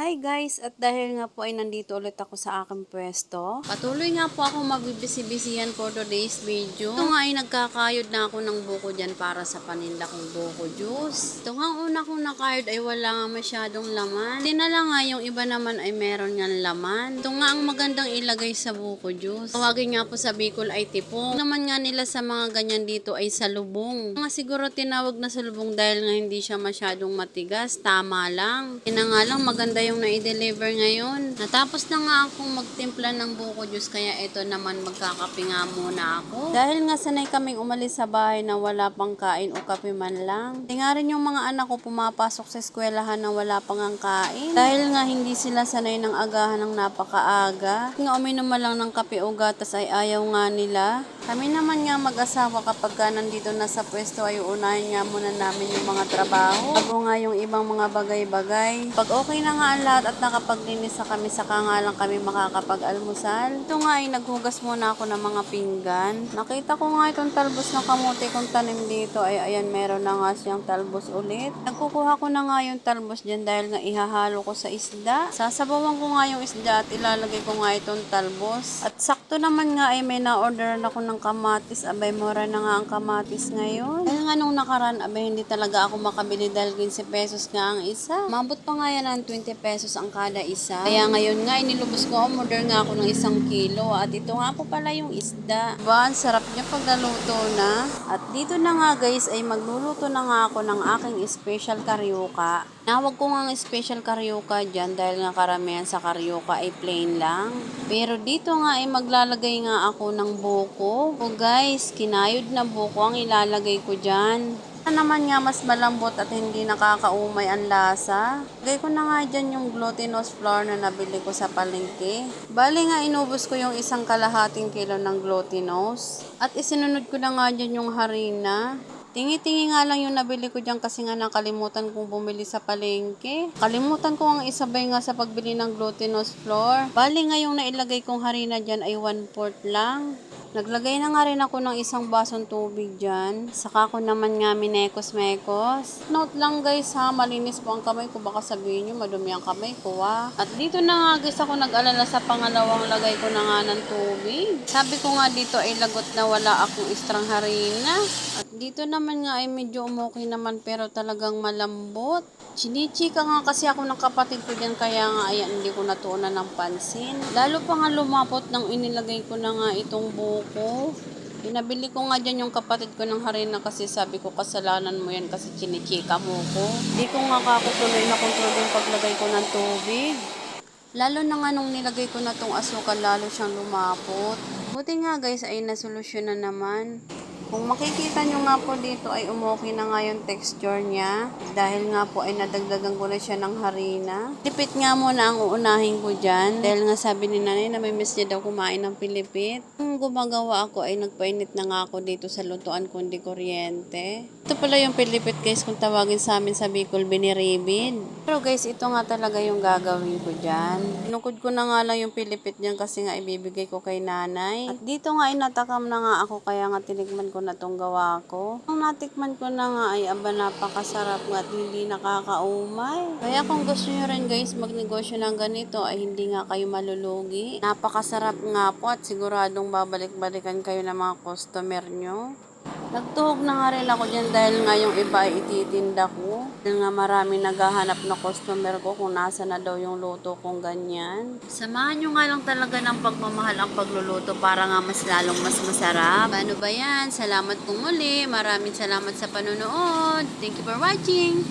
Hi guys! At dahil nga po ay nandito ulit ako sa aking pwesto, patuloy nga po ako magbibisi-bisihan for today's video. Ito nga ay nagkakayod na ako ng buko dyan para sa paninda kong buko juice. Ito nga una kong nakayod ay wala nga masyadong laman. Hindi na lang nga yung iba naman ay meron nga laman. Ito nga ang magandang ilagay sa buko juice. Tawagin nga po sa Bicol ay tipong. Naman nga nila sa mga ganyan dito ay salubong. Nga siguro tinawag na salubong dahil nga hindi siya masyadong matigas. Tama lang. Kaya nga lang maganda yung na-deliver ngayon. Natapos na nga akong magtimpla ng buko juice kaya ito naman magkakape nga muna ako. Dahil nga sanay kaming umalis sa bahay na wala pang kain o kape man lang. Nga rin yung mga anak ko pumapasok sa eskwelahan na wala pang ang kain. Dahil nga hindi sila sanay ng agahan ng napakaaga. Nga uminom lang ng kape o gatas ay ayaw nga nila. Kami naman nga mag-asawa kapag ka nandito na sa pwesto ay unahin nga muna namin yung mga trabaho. Bago nga yung ibang mga bagay-bagay. Pag okay na nga ang lahat at nakapaglinis na kami, saka nga lang kami makakapag-almusal. Ito nga ay naghugas muna ako ng mga pinggan. Nakita ko nga itong talbos ng kamote kong tanim dito ay ayan meron na nga siyang talbos ulit. Nagkukuha ko na nga yung talbos dyan dahil nga ihahalo ko sa isda. Sasabawan ko nga yung isda at ilalagay ko nga itong talbos. At sakto naman nga ay may na-orderan ako ng kamatis. Abay mura na nga ang kamatis ngayon. Dahil nga nung nakaraan abay hindi talaga ako makabili dahil 15 pesos nga ang isa. Mabot pa nga yan ng 20 pesos ang kada isa. Kaya ngayon nga inilubos ko, umorder nga ako ng 1 kilo. At ito nga po pala yung isda. Diba? Ang sarap niya pag naluto na. At dito na nga guys ay magluluto na nga ako ng aking special karyoka. Nawag ko nga ang special karyoka dyan dahil nga karamihan sa karyoka ay plain lang. Pero dito nga ay maglalagay nga ako ng buko. O guys, kinayod na buko ang ilalagay ko dyan. Naman nga mas malambot at hindi nakakaumay ang lasa. Lagay ko na nga dyan yung glutinous flour na nabili ko sa palengke. Bali nga inubos ko yung 1 kalahating kilo ng glutinous. At isinunod ko na nga dyan yung harina. Tingi-tingi nga lang yung nabili ko dyan kasi nga nakalimutan kong bumili sa palengke. Kalimutan ko ang isabay nga sa pagbili ng glutinous flour. Bali nga yung nailagay kong harina dyan ay 1/4 lang. Naglagay na nga rin ako ng 1 basong tubig dyan. Saka ko naman nga minekos-mekos. Note lang guys ha, malinis po ang kamay ko. Baka sabihin nyo madumi ang kamay ko ha. At dito na nga guys ako nag-alala sa pangalawang lagay ko na nga ng tubig. Sabi ko nga dito ay lagot na wala akong extrang harina. At dito naman nga ay medyo umokay naman pero talagang malambot. Chinichika nga kasi ako ng kapatid ko dyan kaya nga ayan hindi ko natuunan ng pansin. Lalo pa nga lumapot nang inilagay ko na nga itong buko. Pinabili ko nga dyan yung kapatid ko ng harina kasi sabi ko kasalanan mo yan kasi chinichika mo ko. Hindi ko nga kakutuloy na kontrol yung paglagay ko ng tubig. Lalo na nga nung nilagay ko na tong asukal lalo siyang lumapot. Buti nga guys ay nasolusyon na naman. Kung makikita nyo nga po dito ay umokay na nga yung texture niya. Dahil nga po ay nadagdagan ko na siya ng harina. Pilipit nga muna ang uunahin ko dyan. Dahil nga sabi ni nanay na may miss niya daw kumain ng pilipit. Nung gumagawa ako ay nagpainit na nga ako dito sa lutuan kundi kuryente. Ito pala yung pilipit guys kung tawagin sa amin sa Bicol biniribid. Pero guys ito nga talaga yung gagawin ko dyan. Pinukod ko na nga lang yung pilipit dyan kasi nga ibibigay ko kay nanay. At dito nga ay natakam na nga ako kaya nga tinikman ko na tong gawa ko. Nung natikman ko na nga ay aba napakasarap nga at hindi nakakaumay. Kaya kung gusto nyo rin guys magnegosyo ng ganito ay hindi nga kayo malulugi. Napakasarap nga po at siguradong babalik-balikan kayo ng mga customer nyo. Nagtuhog na nga rin ako dyan dahil nga yung iba ay ititinda ko. Dahil nga marami naghahanap na customer ko kung nasa na daw yung luto kong ganyan. Samahan nyo nga lang talaga ng pagmamahal ang pagluluto para nga mas lalong mas masarap. Paano ba yan? Salamat po muli. Maraming salamat sa panonood. Thank you for watching.